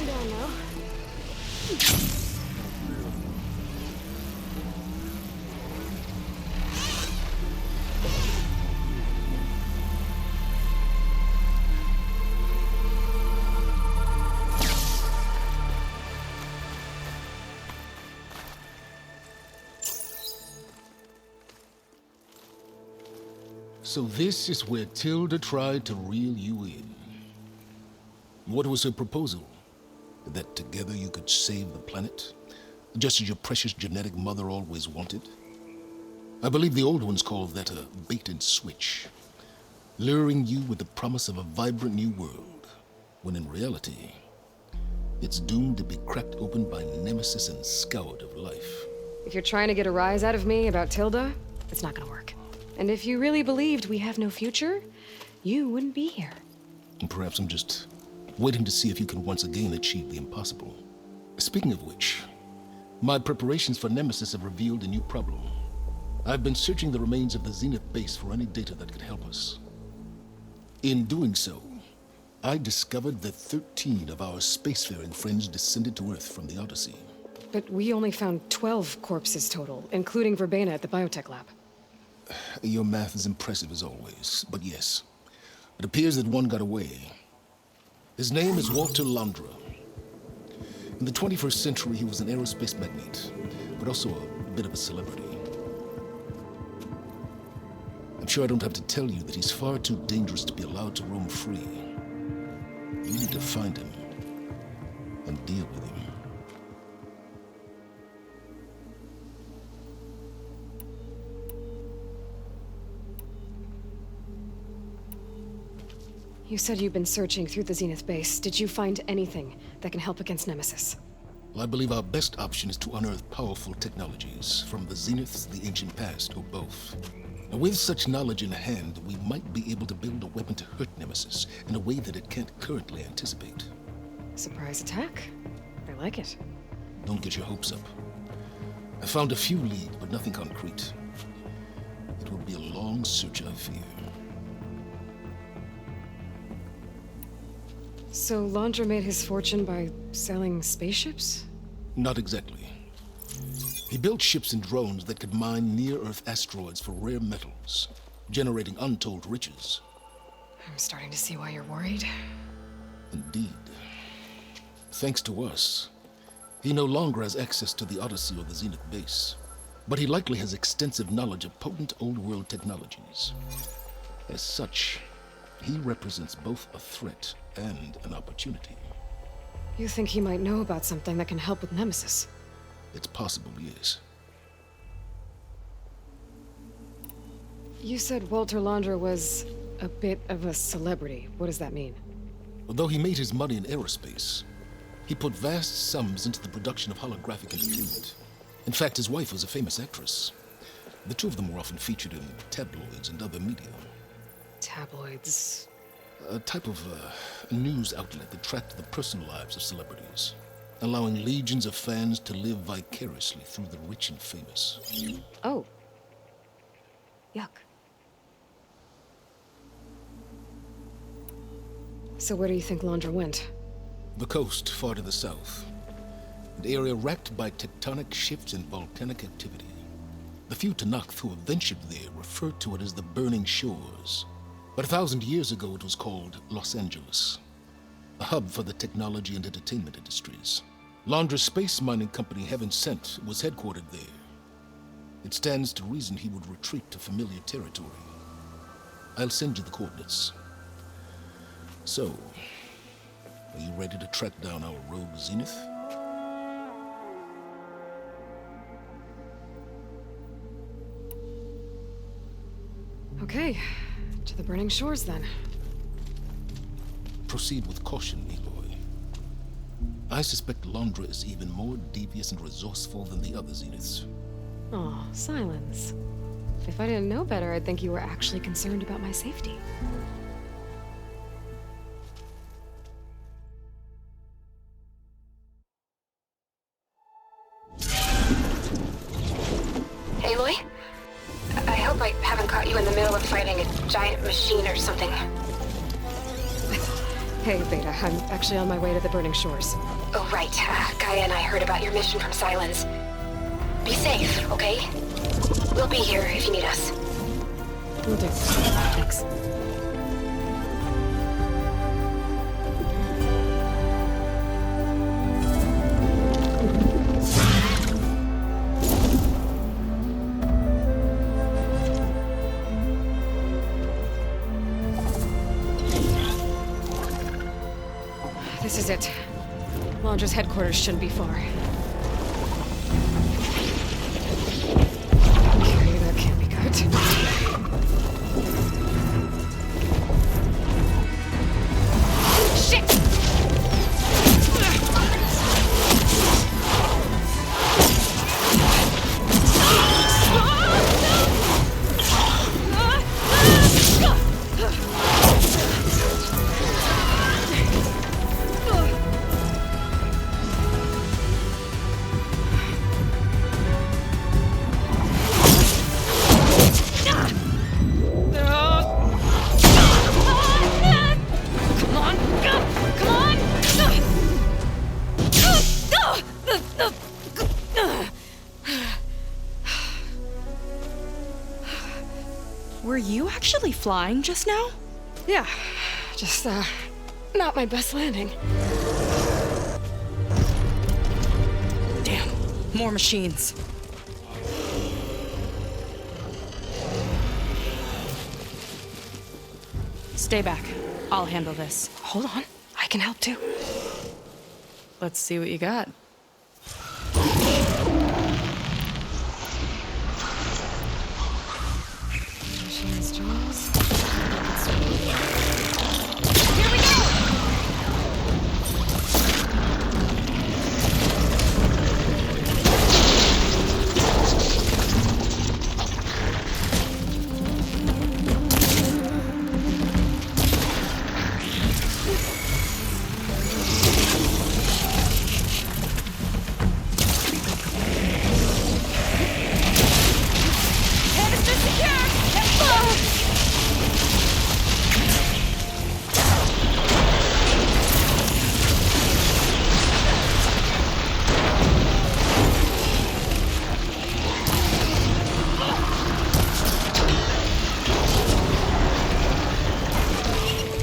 down now. So this is where Tilda tried to reel you in. What was her proposal? That together you could save the planet? Just as your precious genetic mother always wanted? I believe the old ones called that a bait and switch. Luring you with the promise of a vibrant new world, when in reality, it's doomed to be cracked open by nemesis and scoured of life. If you're trying to get a rise out of me about Tilda, it's not gonna work. And if you really believed we have no future, you wouldn't be here. And perhaps I'm just waiting to see if you can once again achieve the impossible. Speaking of which, my preparations for Nemesis have revealed a new problem. I've been searching the remains of the Zenith base for any data that could help us. In doing so, I discovered that 13 of our spacefaring friends descended to Earth from the Odyssey. But we only found 12 corpses total, including Verbena at the biotech lab. Your math is impressive as always, but yes, it appears that one got away. His name is Walter Londra. In the 21st century, he was an aerospace magnate, but also a bit of a celebrity. I'm sure I don't have to tell you that he's far too dangerous to be allowed to roam free. You need to find him and deal with him. You said you've been searching through the Zenith base. Did you find anything that can help against Nemesis? Well, I believe our best option is to unearth powerful technologies from the Zeniths, the ancient past, or both. Now, with such knowledge in hand, we might be able to build a weapon to hurt Nemesis in a way that it can't currently anticipate. Surprise attack? I like it. Don't get your hopes up. I found a few leads, but nothing concrete. It will be a long search, I fear. So Londra made his fortune by selling spaceships? Not exactly. He built ships and drones that could mine near-Earth asteroids for rare metals, generating untold riches. I'm starting to see why you're worried. Indeed. Thanks to us, he no longer has access to the Odyssey or the Zenith base, but he likely has extensive knowledge of potent old-world technologies. As such, he represents both a threat and an opportunity. You think he might know about something that can help with Nemesis? It's possible, yes. You said Walter Londra was a bit of a celebrity. What does that mean? Although he made his money in aerospace, he put vast sums into the production of holographic entertainment. In fact, his wife was a famous actress. The two of them were often featured in tabloids and other media. Tabloids? A type of news outlet that tracked the personal lives of celebrities, allowing legions of fans to live vicariously through the rich and famous. Oh. Yuck. So where do you think Londra went? The coast, far to the south. An area racked by tectonic shifts and volcanic activity. The few Tanakh who have ventured there refer to it as the Burning Shores. But 1,000 years ago, it was called Los Angeles, a hub for the technology and entertainment industries. Londra's space mining company, Heaven Sent, was headquartered there. It stands to reason he would retreat to familiar territory. I'll send you the coordinates. So, are you ready to track down our rogue Zenith? Okay. To the Burning Shores, then. Proceed with caution, Aloy. I suspect Londra is even more devious and resourceful than the other Zeniths. Aw, silence. If I didn't know better, I'd think you were actually concerned about my safety. Aloy? I hope I haven't caught you in the middle of fighting a giant machine or something. Hey, Beta. I'm actually on my way to the Burning Shores. Oh, right. Gaia and I heard about your mission from Silence. Be safe, okay? We'll be here if you need us. Will do. Thanks. This is it. Launcher's headquarters shouldn't be far. Okay, that can't be good. Shit! Were you actually flying just now? Yeah, just, not my best landing. Damn, more machines. Stay back. I'll handle this. Hold on, I can help too. Let's see what you got. Machine installs. Here we go!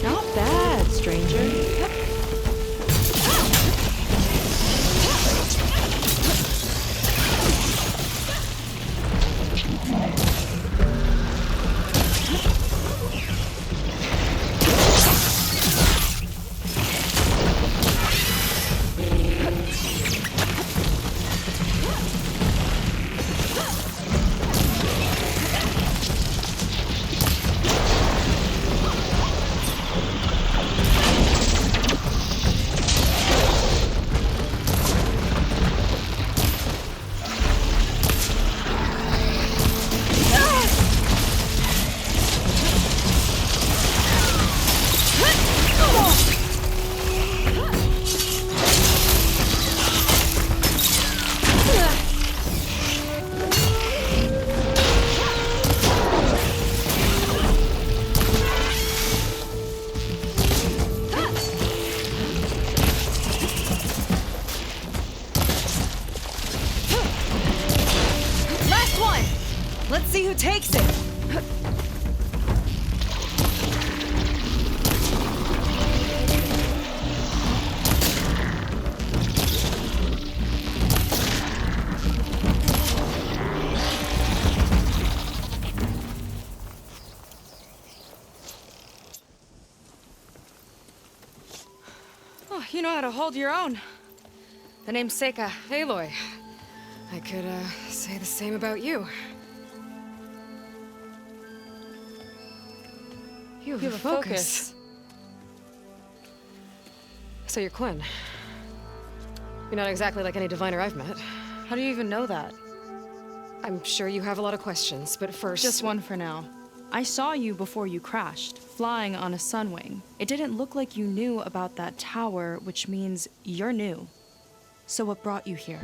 Not bad, stranger. Last one! Let's see who takes it! Oh, you know how to hold your own. The name's Seika. Aloy. I could, say the same about you. You have a focus. So you're Quinn. You're not exactly like any diviner I've met. How do you even know that? I'm sure you have a lot of questions, but first... Just one for now. I saw you before you crashed, flying on a sunwing. It didn't look like you knew about that tower, which means you're new. So what brought you here?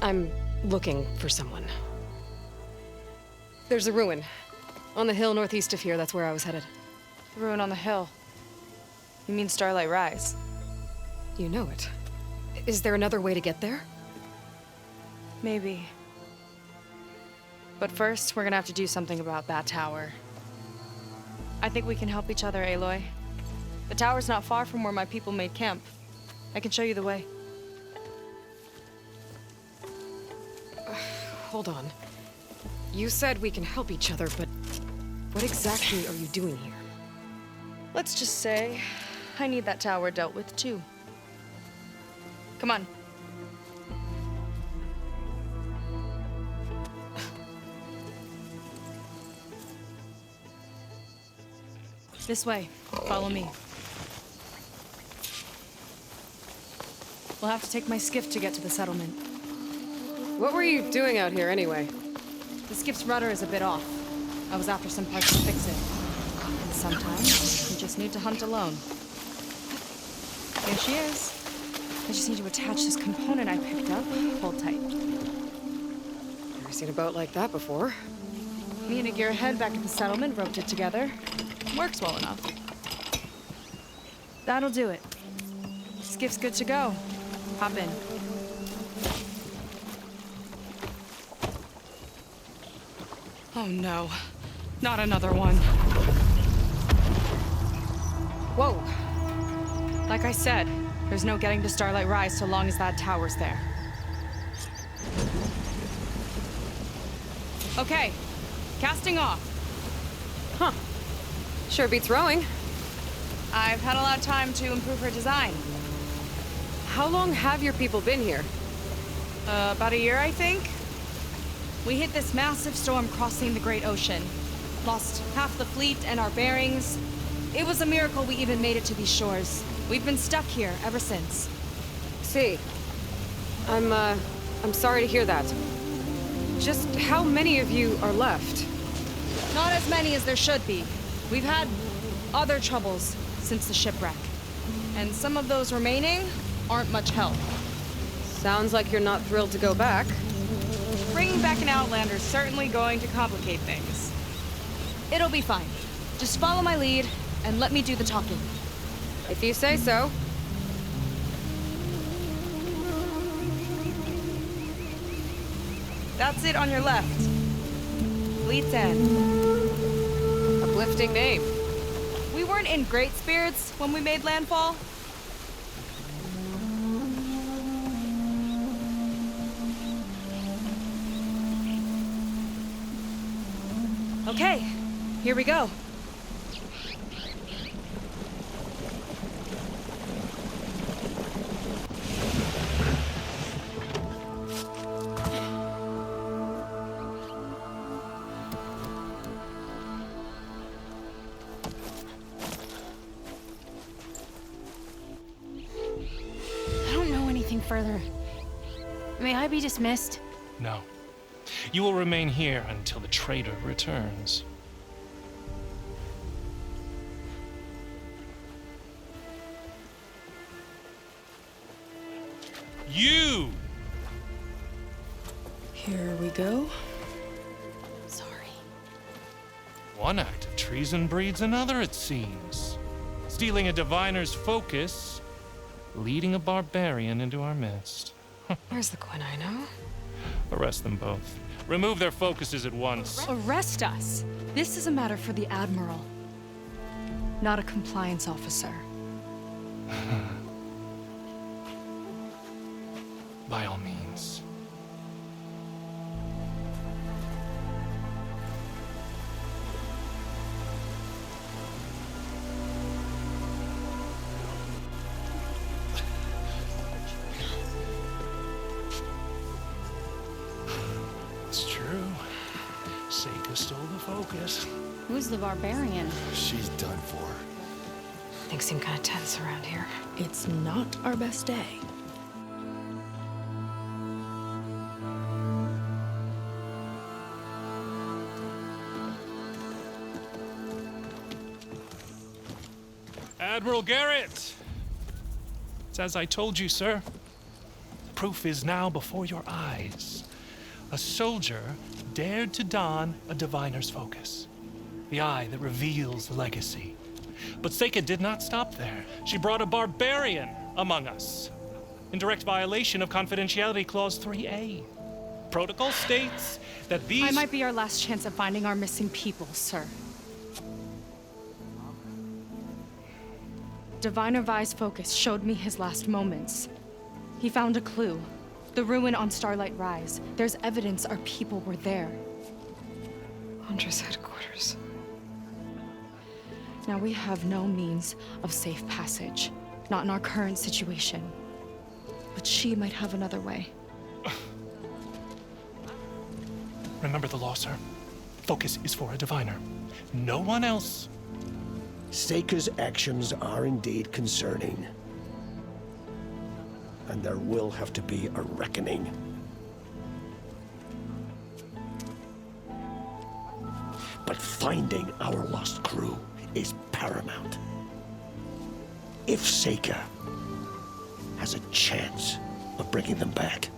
I'm looking for someone. There's a ruin. On the hill northeast of here, that's where I was headed. The ruin on the hill. You mean Starlight Rise? You know it. Is there another way to get there? Maybe. But first, we're gonna have to do something about that tower. I think we can help each other, Aloy. The tower's not far from where my people made camp. I can show you the way. Hold on. You said we can help each other, but what exactly are you doing here? Let's just say, I need that tower dealt with too. Come on. This way. Follow me. We'll have to take my skiff to get to the settlement. What were you doing out here anyway? The skiff's rudder is a bit off. I was after some parts to fix it. And sometimes, you just need to hunt alone. There she is. I just need to attach this component I picked up. Hold tight. Never seen a boat like that before. Me and a gearhead back at the settlement roped it together. Works well enough. That'll do it. Skiff's good to go. Hop in. Oh no. Not another one. Whoa. Like I said, there's no getting to Starlight Rise so long as that tower's there. Okay. Casting off. Huh. Sure beats rowing. I've had a lot of time to improve her design. How long have your people been here? About a year, I think. We hit this massive storm crossing the Great Ocean. Lost half the fleet and our bearings. It was a miracle we even made it to these shores. We've been stuck here ever since. See. I'm sorry to hear that. Just how many of you are left? Not as many as there should be. We've had other troubles since the shipwreck. And some of those remaining aren't much help. Sounds like you're not thrilled to go back. Bringing back an Outlander's certainly going to complicate things. It'll be fine. Just follow my lead and let me do the talking. If you say so. That's it on your left. Fleet's End. Uplifting name. We weren't in great spirits when we made landfall. Okay, here we go. I don't know anything further. May I be dismissed? No. You will remain here until the traitor returns. You! Here we go. Sorry. One act of treason breeds another, it seems. Stealing a diviner's focus, leading a barbarian into our midst. Where's the Quinn I know? Arrest them both. Remove their focuses at once. Arrest us. This is a matter for the Admiral, not a compliance officer. By all means. It's true. Seika stole the focus. Who's the barbarian? She's done for. Things seem kind of tense around here. It's not our best day. Admiral Garrett! It's as I told you, sir. Proof is now before your eyes. A soldier dared to don a diviner's focus. The eye that reveals legacy. But Seika did not stop there. She brought a barbarian among us, in direct violation of Confidentiality Clause 3A. Protocol states that these... I might be our last chance at finding our missing people, sir. Diviner Vi's focus showed me his last moments. He found a clue. The ruin on Starlight Rise. There's evidence our people were there. Huntress headquarters. Now we have no means of safe passage. Not in our current situation. But she might have another way. Remember the law, sir. Focus is for a diviner. No one else. Seika's actions are indeed concerning. And there will have to be a reckoning. But finding our lost crew is paramount. If Seika has a chance of bringing them back,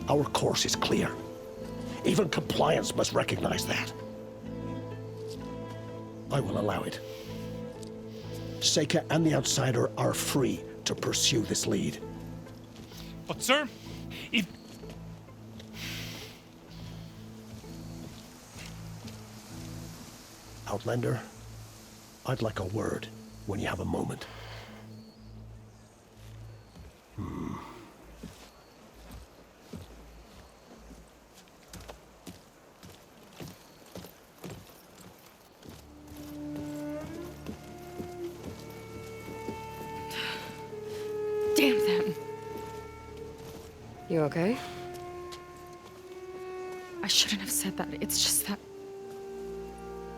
our course is clear. Even compliance must recognize that. I will allow it. Seika and the Outsider are free to pursue this lead. But, sir, if... Outlander, I'd like a word when you have a moment. Damn them. You okay? I shouldn't have said that. It's just that...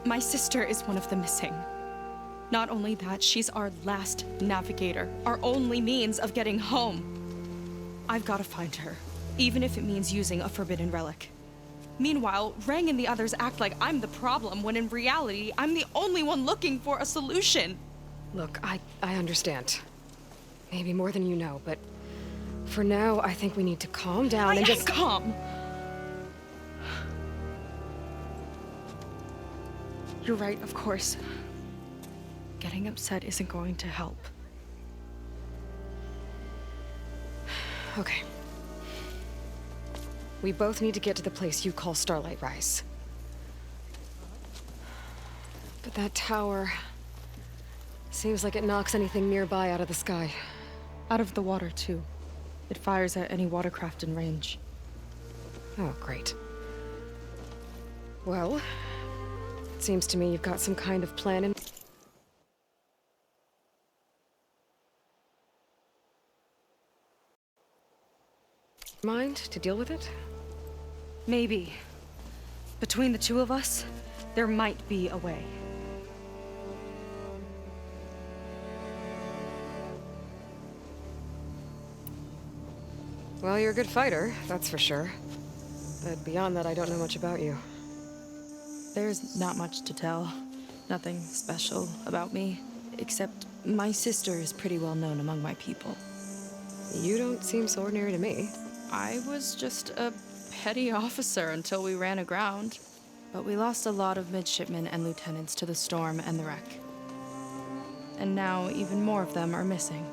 my sister is one of the missing. Not only that, she's our last navigator. Our only means of getting home. I've got to find her. Even if it means using a forbidden relic. Meanwhile, Rang and the others act like I'm the problem, when in reality, I'm the only one looking for a solution. Look, I understand. Maybe more than you know, but for now, I think we need to calm down and just... calm. You're right, of course. Getting upset isn't going to help. Okay. We both need to get to the place you call Starlight Rise. But that tower... seems like it knocks anything nearby out of the sky. Out of the water, too. It fires at any watercraft in range. Oh, great. Well, it seems to me you've got some kind of plan in... mind to deal with it? Maybe. Between the two of us, there might be a way. Well, you're a good fighter, that's for sure. But beyond that, I don't know much about you. There's not much to tell. Nothing special about me, except my sister is pretty well known among my people. You don't seem so ordinary to me. I was just a petty officer until we ran aground. But we lost a lot of midshipmen and lieutenants to the storm and the wreck. And now even more of them are missing.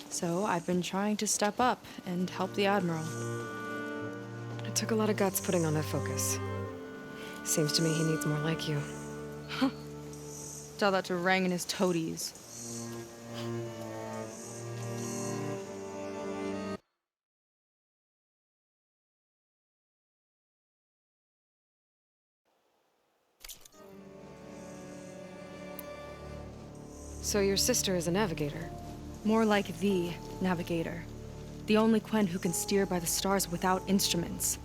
So I've been trying to step up and help the Admiral. It took a lot of guts putting on that focus. Seems to me he needs more like you. Tell that to Rang and his toadies. So your sister is a navigator? More like the navigator. The only Quen who can steer by the stars without instruments.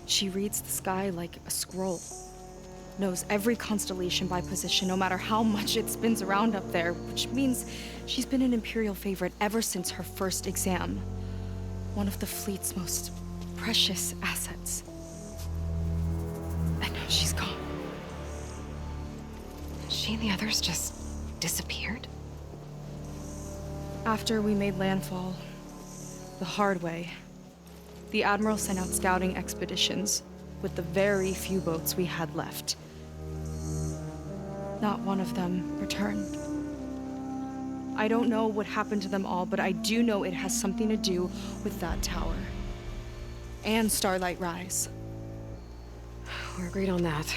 She reads the sky like a scroll. Knows every constellation by position, no matter how much it spins around up there, which means she's been an Imperial favorite ever since her first exam. One of the fleet's most precious assets. And now she's gone. She and the others just disappeared? After we made landfall, the hard way, the Admiral sent out scouting expeditions with the very few boats we had left. not one of them returned. I don't know what happened to them all, but I do know it has something to do with that tower. And Starlight Rise. We're agreed on that.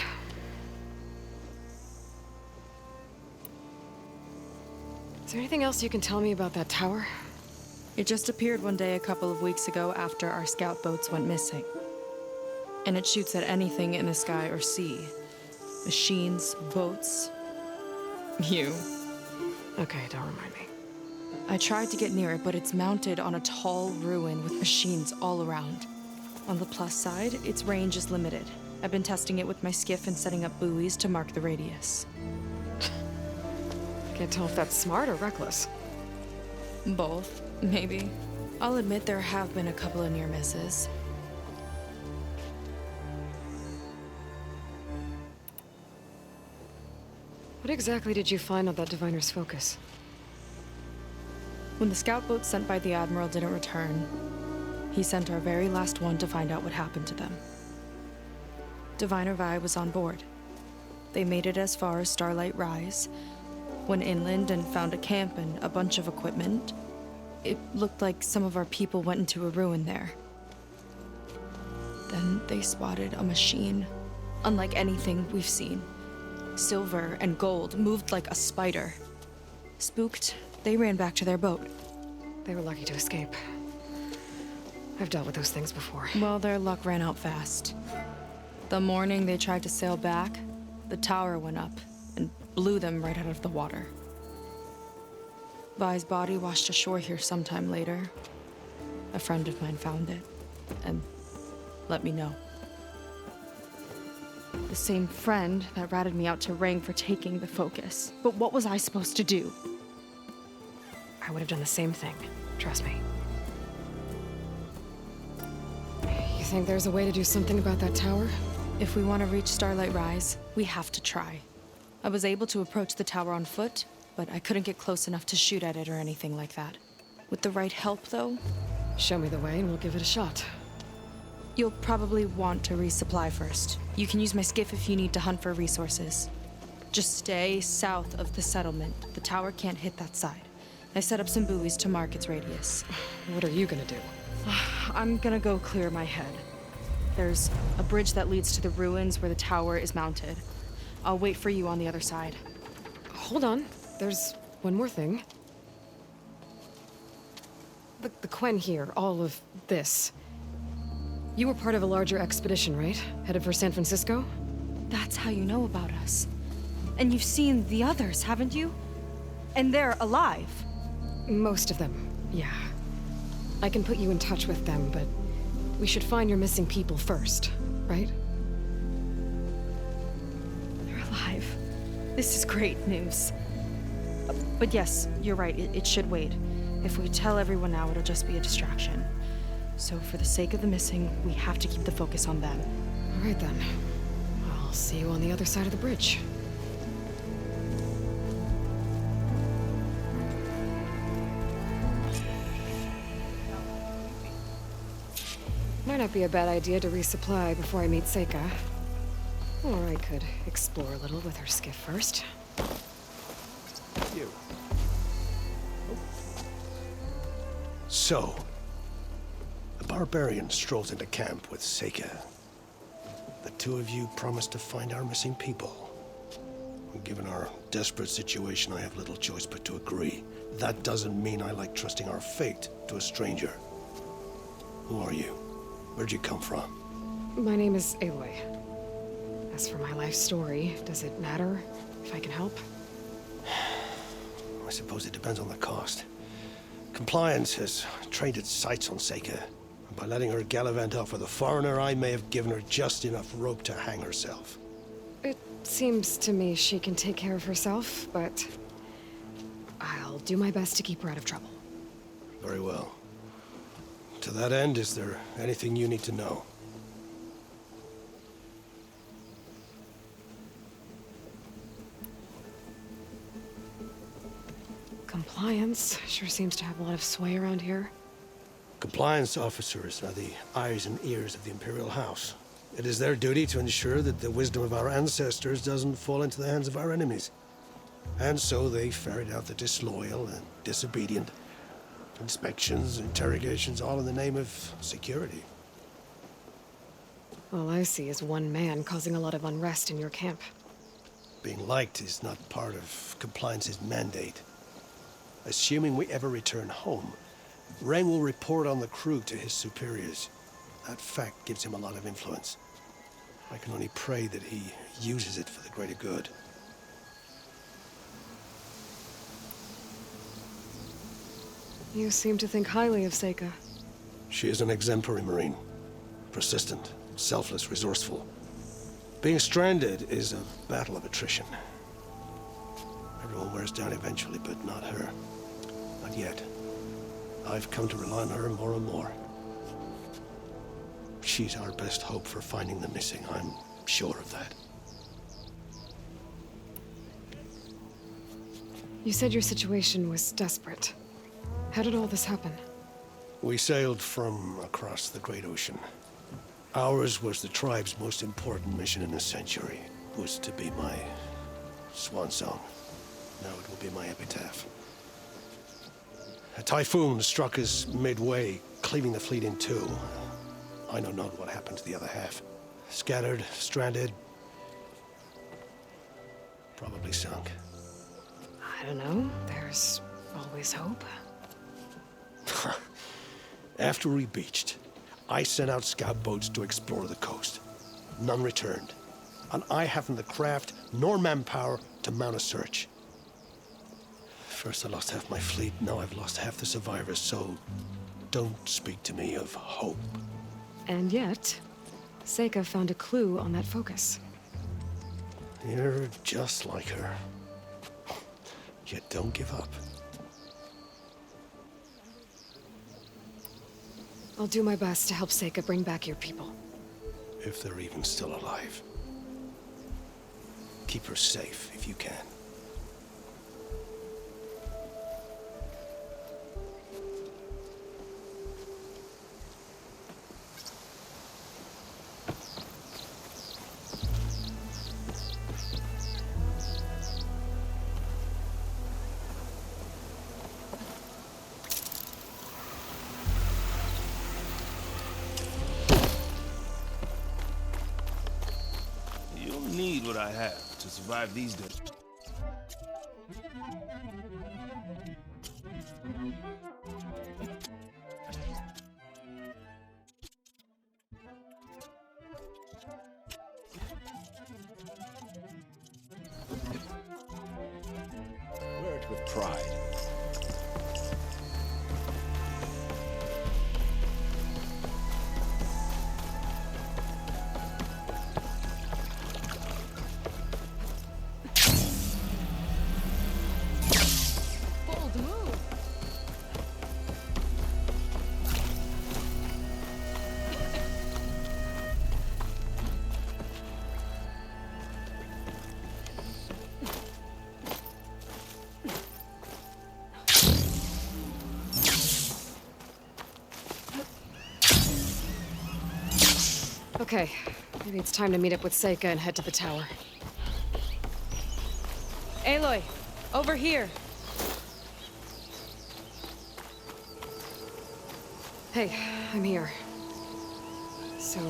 Is there anything else you can tell me about that tower? It just appeared one day a couple of weeks ago after our scout boats went missing. And it shoots at anything in the sky or sea. Machines, boats, you. Okay, don't remind me. I tried to get near it, but it's mounted on a tall ruin with machines all around. On the plus side, its range is limited. I've been testing it with my skiff and setting up buoys to mark the radius. Can't tell if that's smart or reckless. Both, maybe. I'll admit there have been a couple of near misses. What exactly did you find on that diviner's focus? When the scout boat sent by the Admiral didn't return, he sent our very last one to find out what happened to them. Diviner Vi was on board. They made it as far as Starlight Rise, went inland and found a camp and a bunch of equipment. It looked like some of our people went into a ruin there. Then they spotted a machine, unlike anything we've seen. Silver and gold, moved like a spider. Spooked, they ran back to their boat. They were lucky to escape. I've dealt with those things before. Well, their luck ran out fast. The morning they tried to sail back, the tower went up and blew them right out of the water. Vi's body washed ashore here sometime later. A friend of mine found it and let me know. The same friend that ratted me out to Rang for taking the focus. But what was I supposed to do? I would have done the same thing. Trust me. You think there's a way to do something about that tower? If we want to reach Starlight Rise, we have to try. I was able to approach the tower on foot, but I couldn't get close enough to shoot at it or anything like that. With the right help, though, Show me the way and we'll give it a shot. you'll probably want to resupply first. You can use my skiff if you need to hunt for resources. Just stay south of the settlement. The tower can't hit that side. I set up some buoys to mark its radius. What are you gonna do? I'm gonna go clear my head. There's a bridge that leads to the ruins where the tower is mounted. I'll wait for you on the other side. Hold on. There's one more thing. The Quen here, all of this. You were part of a larger expedition, right? Headed for San Francisco? That's how you know about us. And you've seen the others, haven't you? And they're alive. Most of them, yeah. I can put you in touch with them, but we should find your missing people first, right? They're alive. This is great news. But yes, you're right, it should wait. If we tell everyone now, it'll just be a distraction. So for the sake of the missing, we have to keep the focus on them. All right then. I'll see you on the other side of the bridge. Might not be a bad idea to resupply before I meet Seika. Or I could explore a little with her skiff first. You. So, the barbarian strolls into camp with Seika. The two of you promised to find our missing people. Given our desperate situation, I have little choice but to agree. That doesn't mean I like trusting our fate to a stranger. Who are you? Where'd you come from? My name is Aloy. As for my life story, does it matter if I can help? I suppose it depends on the cost. Compliance has trained its sights on Seika. And by letting her gallivant off with a foreigner, I may have given her just enough rope to hang herself. It seems to me she can take care of herself, but I'll do my best to keep her out of trouble. Very well. To that end, is there anything you need to know? Compliance sure seems to have a lot of sway around here. Compliance officers are the eyes and ears of the Imperial House. It is their duty to ensure that the wisdom of our ancestors doesn't fall into the hands of our enemies. And so they ferret out the disloyal and disobedient. Inspections, interrogations, all in the name of security. All I see is one man causing a lot of unrest in your camp. Being liked is not part of Compliance's mandate. Assuming we ever return home, Rang will report on the crew to his superiors. That fact gives him a lot of influence. I can only pray that he uses it for the greater good. You seem to think highly of Seika. She is an exemplary Marine. Persistent, selfless, resourceful. Being stranded is a battle of attrition. Everyone wears down eventually, but not her. Not yet. I've come to rely on her more and more. She's our best hope for finding the missing, I'm sure of that. You said your situation was desperate. How did all this happen? We sailed from across the Great Ocean. Ours was the tribe's most important mission in a century. It was to be my swan song. Now it will be my epitaph. A typhoon struck us midway, cleaving the fleet in two. I know not what happened to the other half. Scattered, stranded, probably sunk. I don't know. There's always hope. After we beached, I sent out scout boats to explore the coast. None returned. And I haven't the craft nor manpower to mount a search. First I lost half my fleet, now I've lost half the survivors, so don't speak to me of hope. And yet, Seika found a clue on that focus. You're just like her. Yet don't give up. I'll do my best to help Seika bring back your people. If they're even still alive. Keep her safe if you can. Need what I have to survive these days. Wear it with pride. Okay, maybe it's time to meet up with Seika and head to the tower. Aloy, over here. Hey, I'm here. So,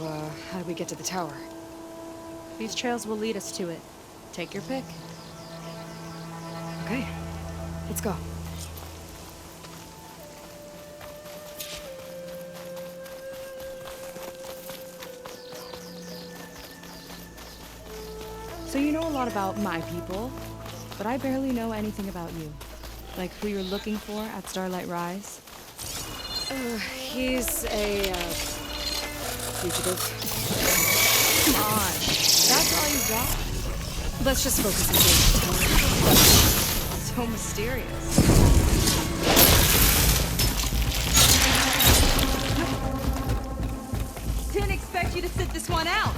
how do we get to the tower? These trails will lead us to it. Take your pick. Okay, let's go. So you know a lot about my people, but I barely know anything about you. Like who you're looking for at Starlight Rise. He's a, fugitive. Come on, that's all you got? Let's just focus on this. So mysterious. Didn't expect you to sit this one out.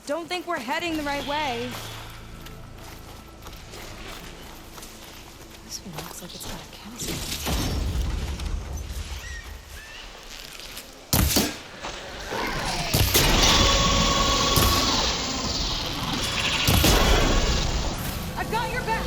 don't think we're heading the right way. This one looks like it's got a chasm. I've got your back!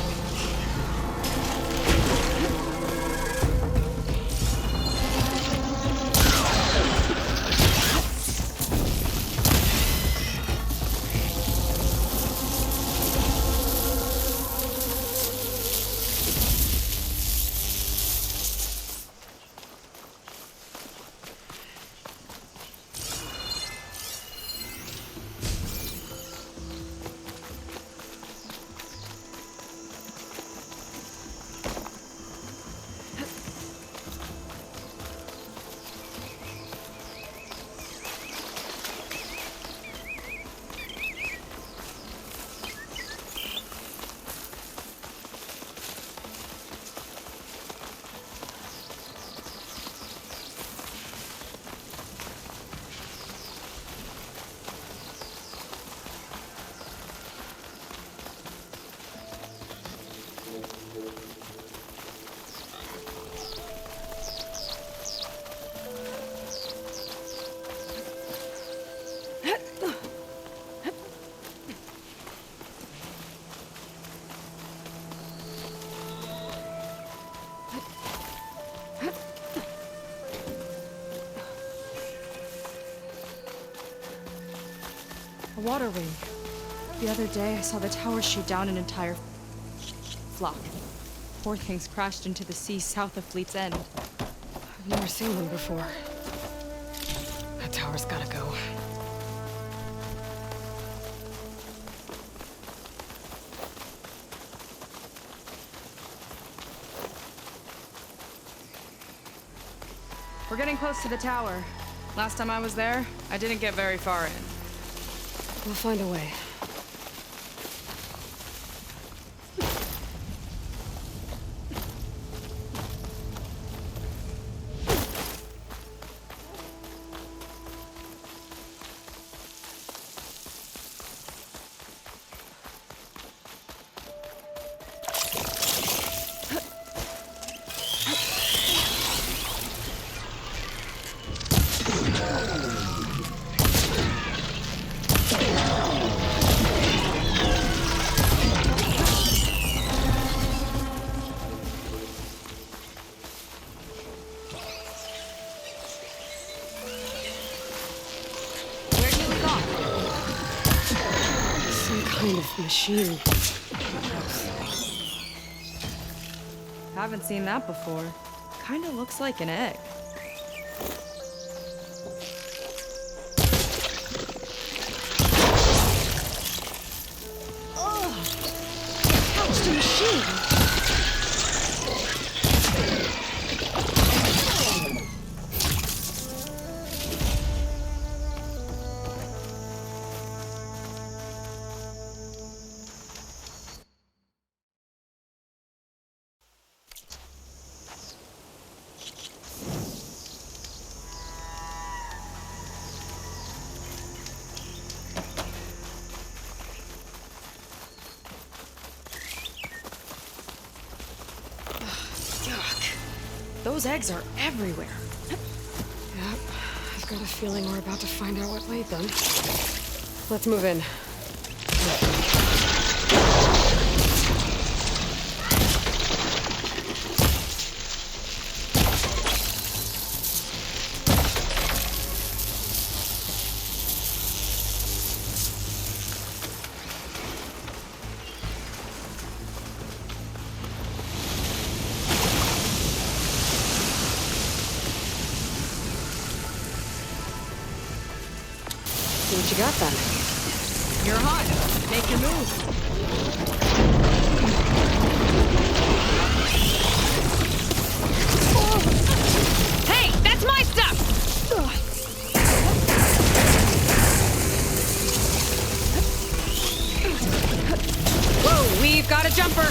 A water wing. The other day, I saw the tower shoot down an entire flock. Poor things crashed into the sea south of Fleet's End. I've never seen one before. That tower's gotta go. We're getting close to the tower. Last time I was there, I didn't get very far in. We'll find a way. Kind of machine. Haven't seen that before. Kinda looks like an egg. Ugh! Couched a machine! Those eggs are everywhere. Yep. I've got a feeling we're about to find out what laid them. Let's move in. See what you got then. You're hot. Make your move. Hey, that's my stuff! Whoa, we've got a jumper.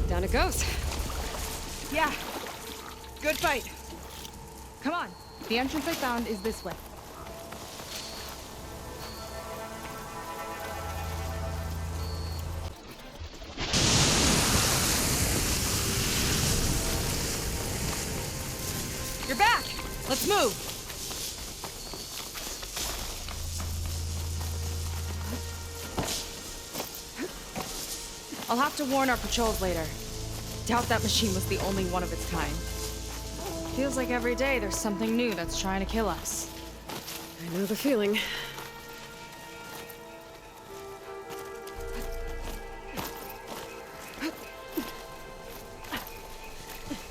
Down it goes. Yeah. Good fight. Come on. The entrance I found is this way. You're back! Let's move! I'll have to warn our patrols later. Doubt that machine was the only one of its kind. Feels like every day there's something new that's trying to kill us. I know the feeling.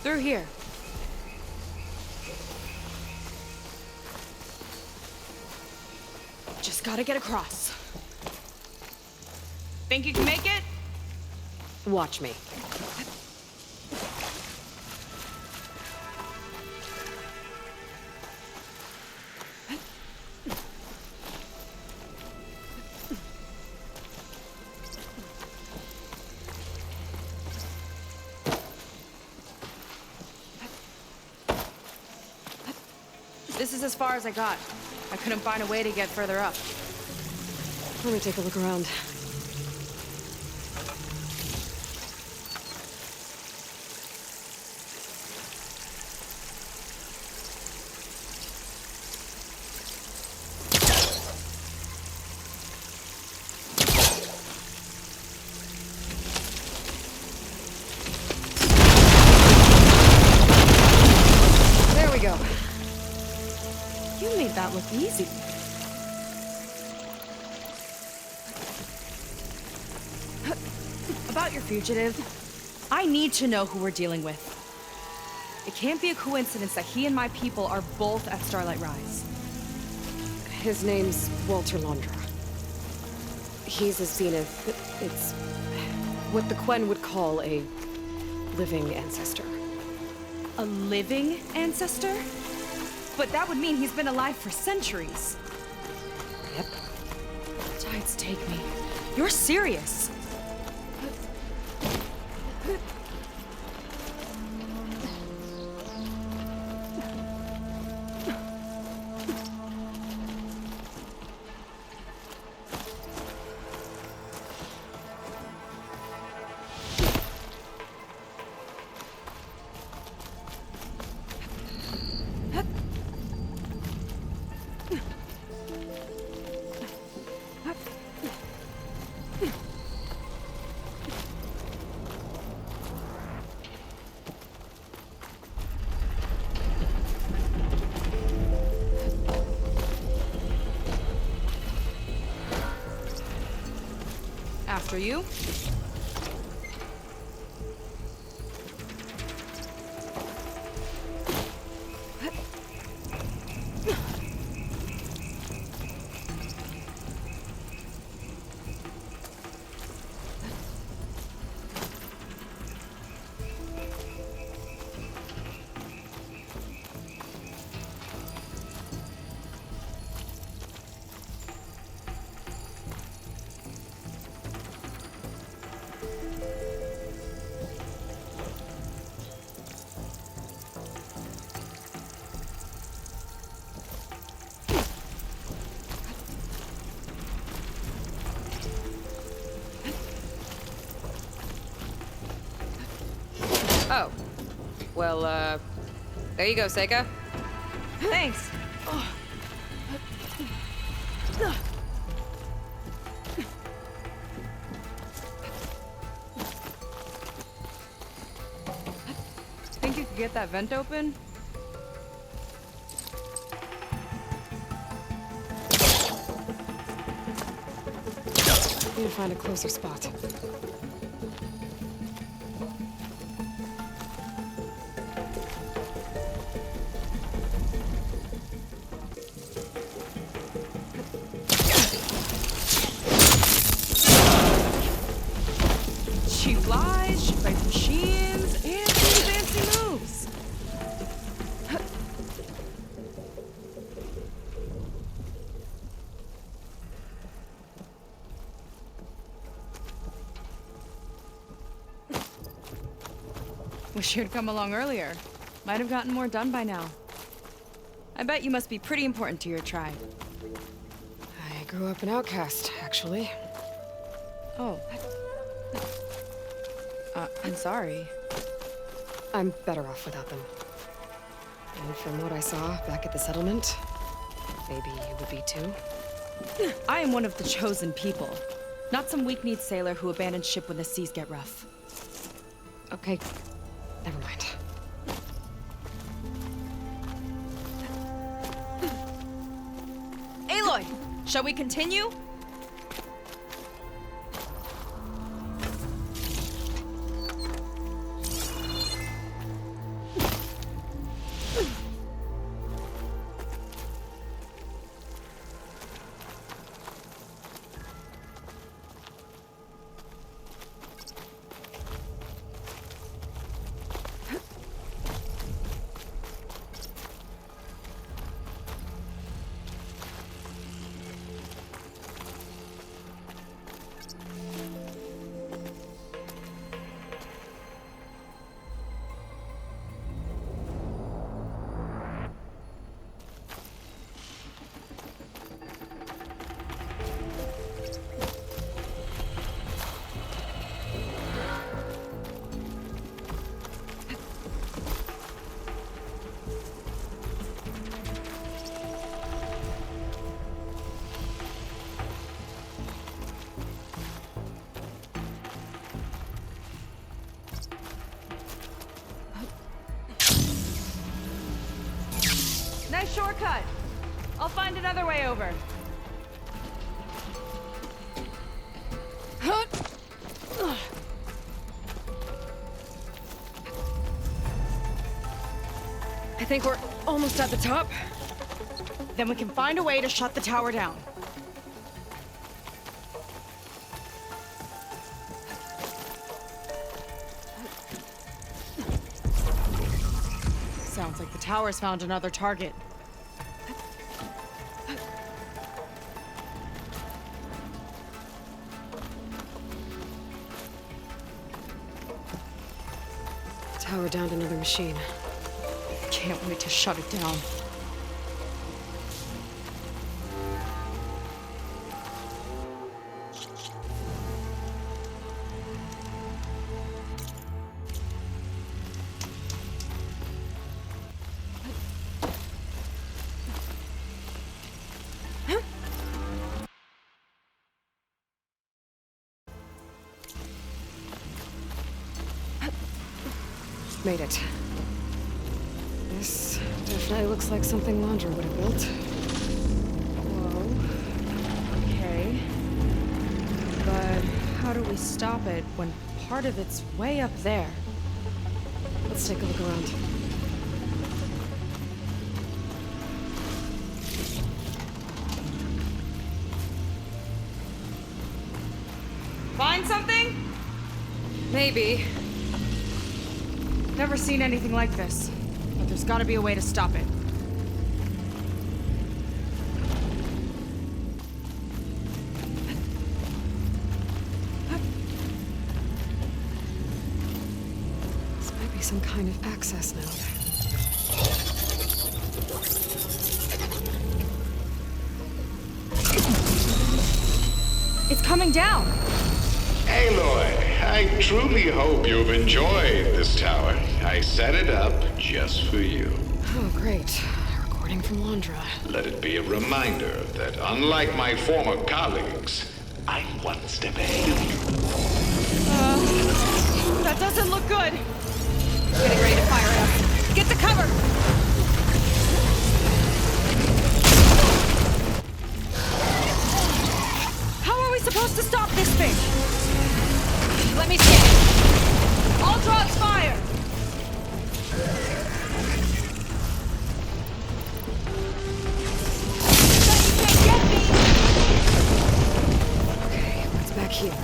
Through here. Just gotta get across. Think you can make it? Watch me. This is as far as I got. I couldn't find a way to get further up. Let me take a look around. There we go. You made that look easy. About your fugitive, I need to know who we're dealing with. It can't be a coincidence that he and my people are both at Starlight Rise. His name's Walter Londra. He's a Zenith. It's what the Quen would call a living ancestor. A living ancestor? But that would mean he's been alive for centuries. Yep. Tides take me. You're serious. After you. Oh. Well, there you go, Seika. Thanks. Think you could get that vent open? Need to find a closer spot. She flies, she fights machines, and she fancy moves. Wish you'd come along earlier. Might have gotten more done by now. I bet you must be pretty important to your tribe. I grew up an outcast, actually. Oh. I'm sorry. I'm better off without them. And from what I saw back at the settlement, maybe you would be too. I am one of the chosen people. Not some weak-kneed sailor who abandons ship when the seas get rough. Okay, never mind. Aloy, shall we continue? Nice shortcut. I'll find another way over. I think we're almost at the top. Then we can find a way to shut the tower down. Sounds like the tower's found another target. Tower downed another machine. Can't wait to shut it down. Made it. This definitely looks like something Landra would have built. Whoa. Okay. But how do we stop it when part of it's way up there? Let's take a look around. Find something? Maybe. Never seen anything like this. But there's gotta be a way to stop it. This might be some kind of access node. It's coming down! Aloy, I truly hope you've enjoyed this tower. I set it up just for you. Oh, great. A recording from Landra. Let it be a reminder that unlike my former colleagues, I'm one step ahead of you. That doesn't look good! Getting ready to fire at us. Get to cover! How are we supposed to stop this thing? Let me see. All drops fire! You can't get me! Okay, what's back here?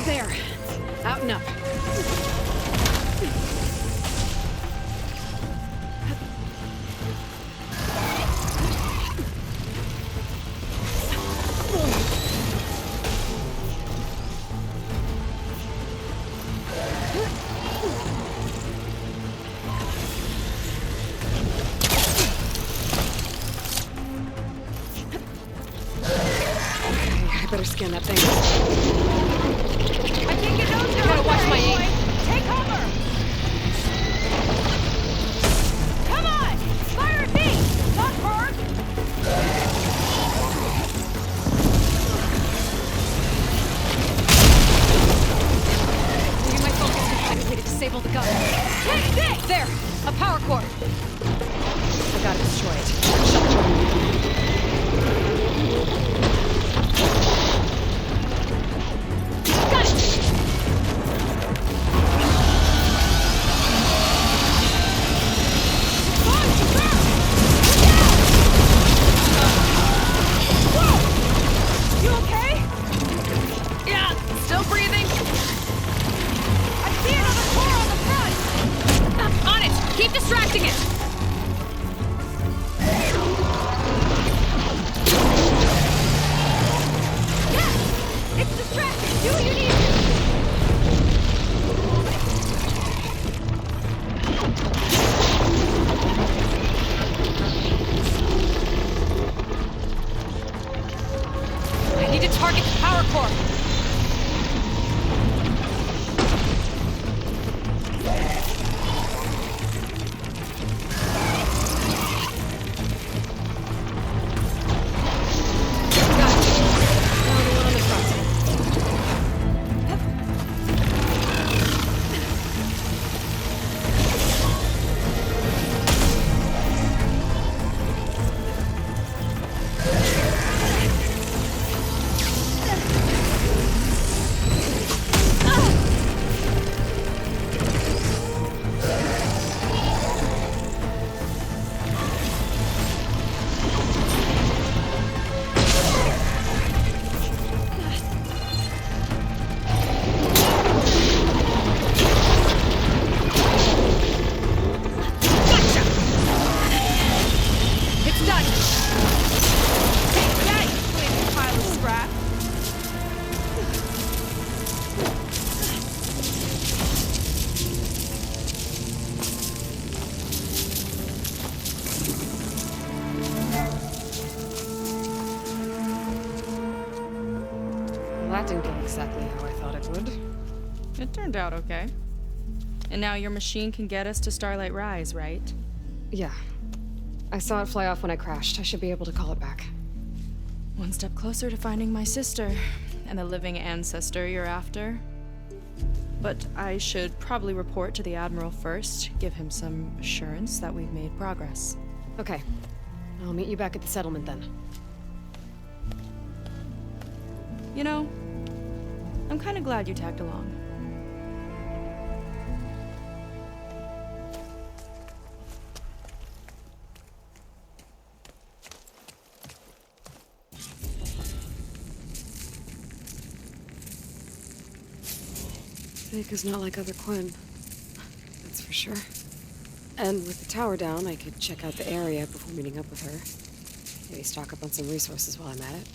There. Out and up. scan that thing. I can't get nose here. Gotta watch my aim. Take cover! Come on! Fire at me! Not her! Moving my focus to find a way to disable the gun. Take this! There! A power cord! I gotta destroy it. Shut the door. Got it! You okay? Yeah, still breathing. I see another core on the front! On it! Keep distracting it! Yes! It's distracted! Do what you need to! I need to target the power core. Got it. Now the one on the front. It's done. Take that, you flaming pile of scrap! Well, that didn't go exactly how I thought it would. It turned out okay. And now your machine can get us to Starlight Rise, right? Yeah. I saw it fly off when I crashed. I should be able to call it back. One step closer to finding my sister and the living ancestor you're after. But I should probably report to the Admiral first, give him some assurance that we've made progress. Okay. I'll meet you back at the settlement then. You know, I'm kind of glad you tagged along. Seika's not like other Quinn. That's for sure. And with the tower down, I could check out the area before meeting up with her. Maybe stock up on some resources while I'm at it.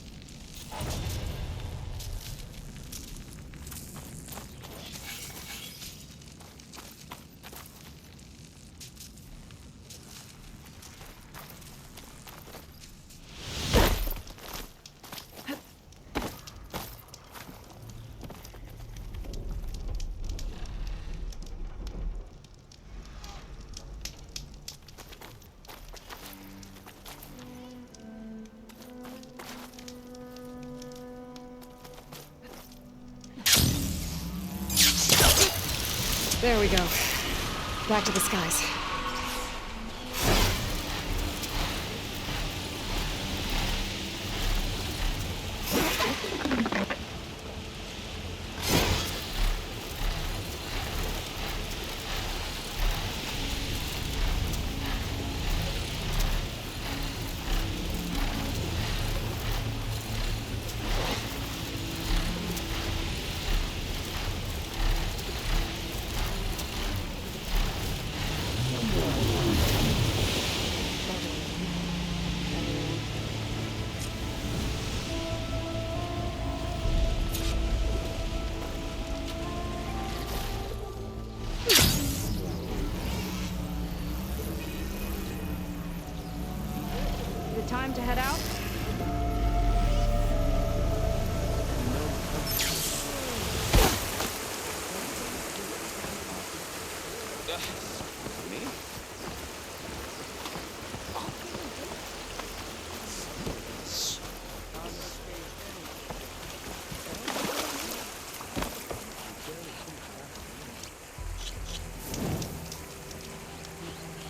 There we go. Back to the skies. Time to head out?